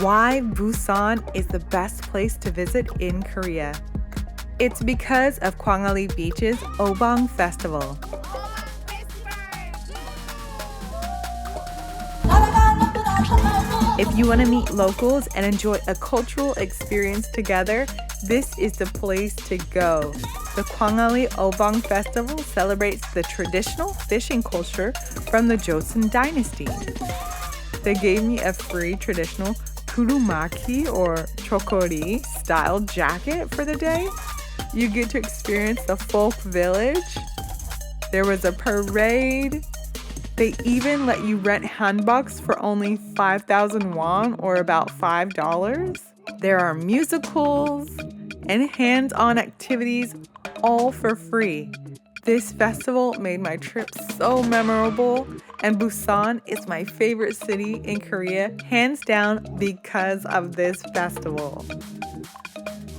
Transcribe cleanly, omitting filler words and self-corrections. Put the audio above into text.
Why Busan is the best place to visit in Korea. It's because of Gwangalli Beach's Eobang Festival. If you want to meet locals and enjoy a cultural experience together, this is the place to go. The Gwangalli Eobang Festival celebrates the traditional fishing culture from the Joseon dynasty. They gave me a free traditional Durumagi or jeogori style jacket for the day. You get to experience the folk village. There was a parade. They even let you rent hanboks for only 5,000 won or about $5. There are musicals and hands-on activities all for free. This festival made my trip so memorable, and Busan is my favorite city in Korea, hands down because of this festival.